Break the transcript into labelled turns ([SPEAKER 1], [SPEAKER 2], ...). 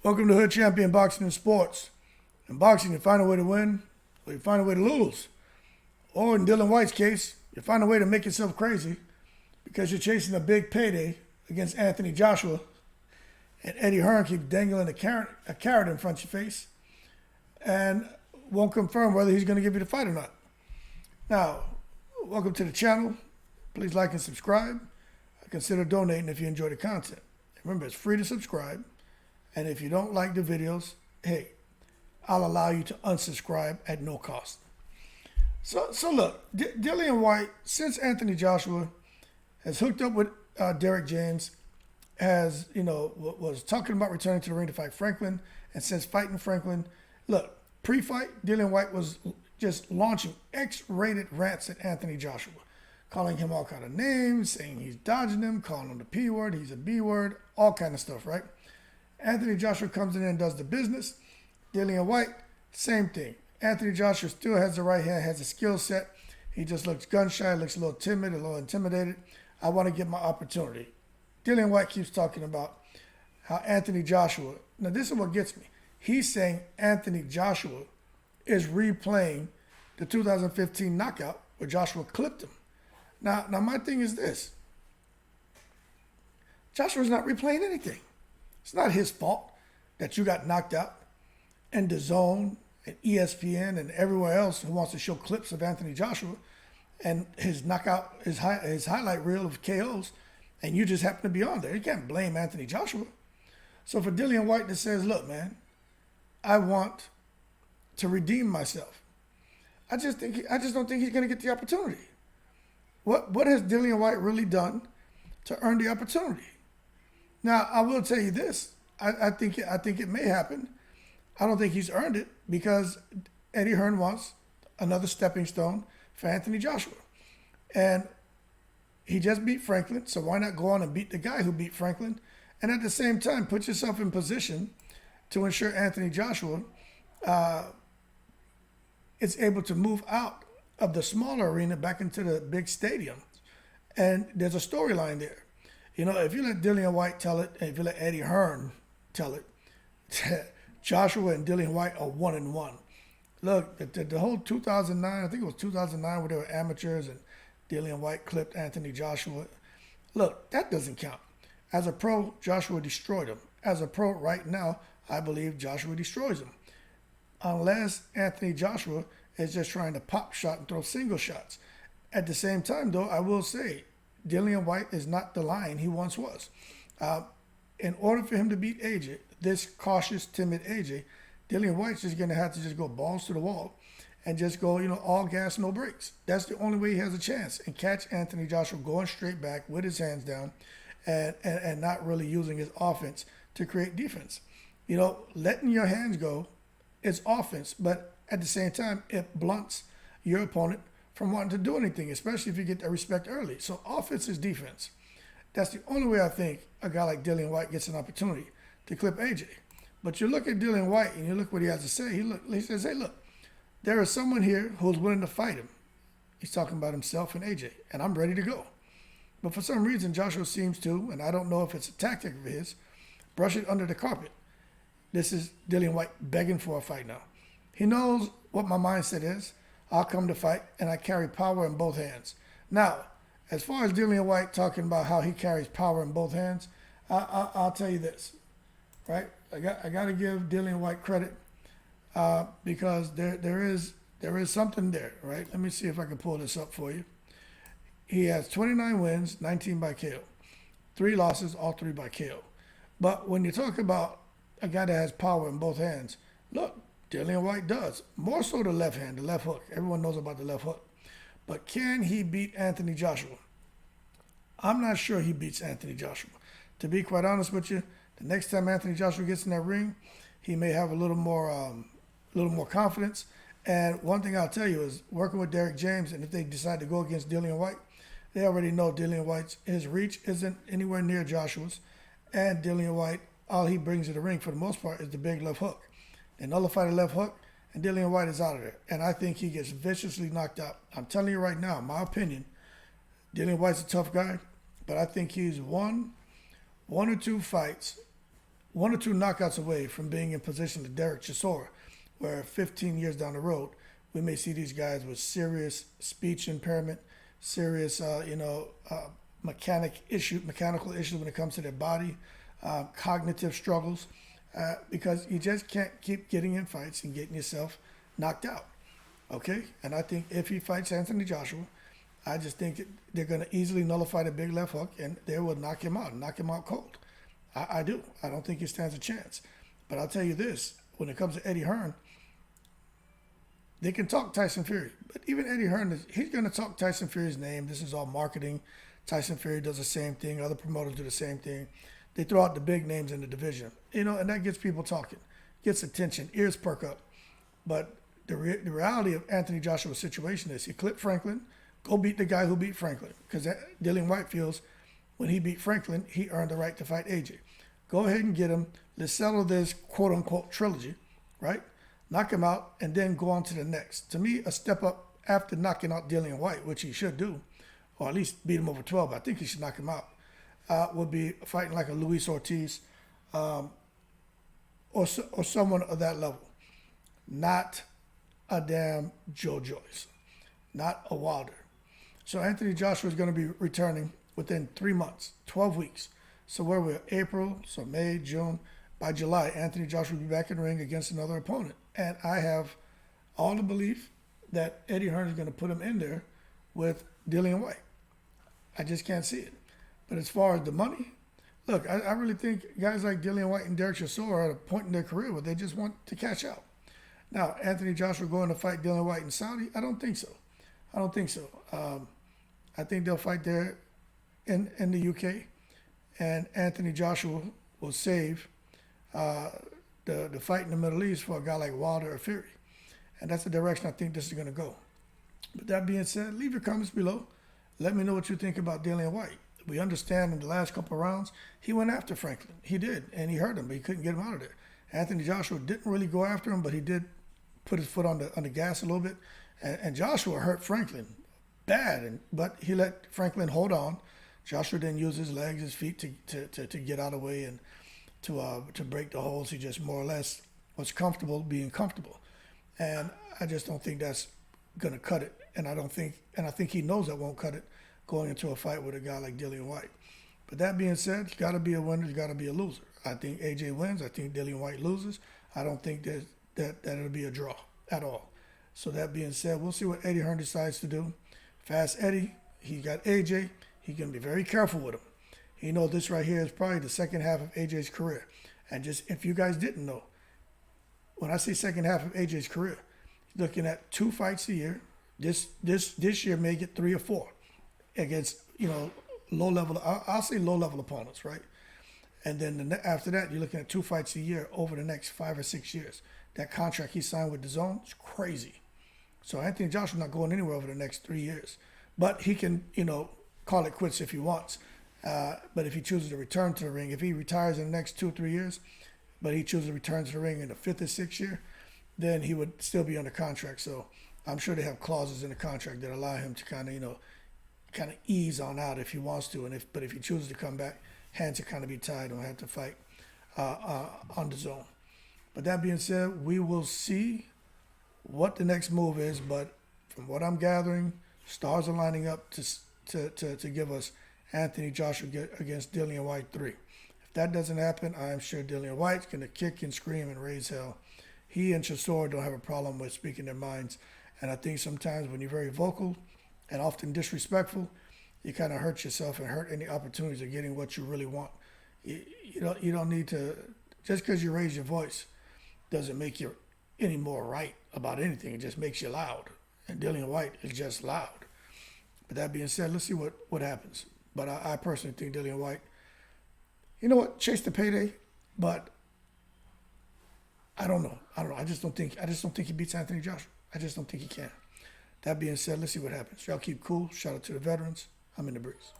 [SPEAKER 1] Welcome to Hood Champion Boxing and Sports. In boxing, you find a way to win, or you find a way to lose. Or in Dillian Whyte's case, you find a way to make yourself crazy because you're chasing a big payday against Anthony Joshua, and Eddie Hearn keeps dangling a carrot in front of your face and won't confirm whether he's going to give you the fight or not. Now, welcome to the channel. Please like and subscribe. Consider donating if you enjoy the content. Remember, it's free to subscribe. And if you don't like the videos, hey, I'll allow you to unsubscribe at no cost. So look, Dillian Whyte, since Anthony Joshua has hooked up with Derrick James, has, was talking about returning to the ring to fight Franklin, and since fighting Franklin, look, pre-fight, Dillian Whyte was just launching X-rated rants at Anthony Joshua, calling him all kind of names, saying he's dodging him, calling him the P word, he's a B word, all kind of stuff, right? Anthony Joshua comes in and does the business. Dillian Whyte, same thing. Anthony Joshua still has the right hand, has a skill set. He just looks gun shy, looks a little timid, a little intimidated. I want to get my opportunity. Dillian Whyte keeps talking about how Anthony Joshua, now this is what gets me. He's saying Anthony Joshua is replaying the 2015 knockout where Joshua clipped him. Now my thing is this. Joshua's not replaying anything. It's not his fault that you got knocked out, and DAZN and ESPN and everywhere else who wants to show clips of Anthony Joshua and his knockout, his highlight reel of KOs, and you just happen to be on there. You can't blame Anthony Joshua. So for Dillian Whyte that says, look, man, I want to redeem myself, I just don't think he's going to get the opportunity. What has Dillian Whyte really done to earn the opportunity? Now, I will tell you this. I think it may happen. I don't think he's earned it because Eddie Hearn wants another stepping stone for Anthony Joshua. And he just beat Franklin, so why not go on and beat the guy who beat Franklin? And at the same time, put yourself in position to ensure Anthony Joshua is able to move out of the smaller arena back into the big stadium. And there's a storyline there. If you let Dillian Whyte tell it, and if you let Eddie Hearn tell it, Joshua and Dillian Whyte are 1-1. Look, the whole 2009, I think it was 2009 where they were amateurs and Dillian Whyte clipped Anthony Joshua. Look, that doesn't count. As a pro, Joshua destroyed him. As a pro right now, I believe Joshua destroys him. Unless Anthony Joshua is just trying to pop shot and throw single shots. At the same time, though, I will say, Dillian Whyte is not the lion he once was. In order for him to beat AJ, this cautious, timid AJ, Dillian Whyte's just going to have to just go balls to the wall and just go, all gas, no brakes. That's the only way he has a chance, and catch Anthony Joshua going straight back with his hands down and not really using his offense to create defense. Letting your hands go is offense, but at the same time, it blunts your opponent from wanting to do anything, especially if you get that respect early. So offense is defense. That's the only way I think a guy like Dillian Whyte gets an opportunity to clip AJ. But you look at Dillian Whyte and you look what he has to say. He says, hey, look, there is someone here who's willing to fight him. He's talking about himself and AJ, and I'm ready to go. But for some reason, Joshua seems to, and I don't know if it's a tactic of his, brush it under the carpet. This is Dillian Whyte begging for a fight now. He knows what my mindset is. I'll come to fight, and I carry power in both hands. Now, as far as Dillian Whyte talking about how he carries power in both hands, I'll tell you this, right? I got to give Dillian Whyte credit because there is something there, right? Let me see if I can pull this up for you. He has 29 wins, 19 by KO, 3 losses, all 3 by KO. But when you talk about a guy that has power in both hands, look, Dillian Whyte does. More so the left hand, the left hook. Everyone knows about the left hook. But can he beat Anthony Joshua? I'm not sure he beats Anthony Joshua. To be quite honest with you, the next time Anthony Joshua gets in that ring, he may have a little more confidence. And one thing I'll tell you is working with Derrick James, and if they decide to go against Dillian Whyte, they already know Dillian Whyte's his reach isn't anywhere near Joshua's. And Dillian Whyte, all he brings to the ring for the most part is the big left hook. They nullify the left hook, and Dillian Whyte is out of there. And I think he gets viciously knocked out. I'm telling you right now, my opinion, Dillian Whyte's a tough guy, but I think he's one or two fights one or two knockouts away from being in position to Derek Chisora, where 15 years down the road, we may see these guys with serious speech impairment, serious, mechanical issues when it comes to their body, cognitive struggles, because you just can't keep getting in fights and getting yourself knocked out. Okay? And I think if he fights Anthony Joshua, I just think they're going to easily nullify the big left hook and they will knock him out cold. I do. I don't think he stands a chance. But I'll tell you this, when it comes to Eddie Hearn, they can talk Tyson Fury. But even Eddie Hearn, he's going to talk Tyson Fury's name. This is all marketing. Tyson Fury does the same thing. Other promoters do the same thing. They throw out the big names in the division. And that gets people talking, gets attention, ears perk up. But the reality of Anthony Joshua's situation is he clipped Franklin, go beat the guy who beat Franklin. Because Dillian Whyte feels when he beat Franklin, he earned the right to fight AJ. Go ahead and get him. Let's settle this quote-unquote trilogy, right? Knock him out, and then go on to the next. To me, a step up after knocking out Dillian Whyte, which he should do, or at least beat him over 12, I think he should knock him out, would be fighting like a Luis Ortiz or someone of that level. Not a damn Joe Joyce, not a Wilder. So Anthony Joshua is going to be returning within 3 months, 12 weeks. So where we're April, so May, June, by July, Anthony Joshua will be back in the ring against another opponent. And I have all the belief that Eddie Hearn is going to put him in there with Dillian Whyte. I just can't see it. But as far as the money, look, I really think guys like Dillian Whyte and Derek Chisora are at a point in their career where they just want to cash out. Now, Anthony Joshua going to fight Dillian Whyte in Saudi? I don't think so. I think they'll fight there in the UK, and Anthony Joshua will save the fight in the Middle East for a guy like Wilder or Fury. And that's the direction I think this is going to go. But that being said, leave your comments below. Let me know what you think about Dillian Whyte. We understand in the last couple of rounds, he went after Franklin. He did, and he hurt him, but he couldn't get him out of there. Anthony Joshua didn't really go after him, but he did put his foot on the gas a little bit. And Joshua hurt Franklin bad, but he let Franklin hold on. Joshua didn't use his legs, his feet to get out of the way and to break the holes. He just more or less was comfortable being comfortable. And I just don't think that's going to cut it. And I think he knows that won't cut it going into a fight with a guy like Dillian Whyte. But that being said, there's got to be a winner, there's got to be a loser. I think AJ wins. I think Dillian Whyte loses. I don't think that it'll be a draw at all. So that being said, we'll see what Eddie Hearn decides to do. Fast Eddie, he got AJ. He's going to be very careful with him. He knows this right here is probably the second half of AJ's career. And just if you guys didn't know, when I say second half of AJ's career, he's looking at 2 fights a year. This year may get 3 or 4 against, low level opponents, right? And then after that, you're looking at 2 fights a year over the next 5 or 6 years. That contract he signed with DAZN is crazy. So Anthony Joshua's not going anywhere over the next 3 years. But he can, call it quits if he wants. But if he chooses to return to the ring, if he retires in the next 2 or 3 years, but he chooses to return to the ring in the 5th or 6th year, then he would still be under contract. So I'm sure they have clauses in the contract that allow him to kind of ease on out if he wants to. But if he chooses to come back, hands are kind of be tied and have to fight on the zone. But that being said, we will see what the next move is. But from what I'm gathering, stars are lining up to give us Anthony Joshua against Dillian Whyte 3. If that doesn't happen, I'm sure Dillian Whyte's going to kick and scream and raise hell. He and Chisora don't have a problem with speaking their minds. And I think sometimes when you're very vocal and often disrespectful, you kind of hurt yourself and hurt any opportunities of getting what you really want. You don't need to, just because you raise your voice doesn't make you any more right about anything. It just makes you loud. And Dillian Whyte is just loud. But that being said, let's see what happens. But I personally think Dillian Whyte, chase the payday, but I don't know. I just don't think he beats Anthony Joshua. I just don't think he can. That being said, let's see what happens. Y'all keep cool. Shout out to the veterans. I'm in the breeze.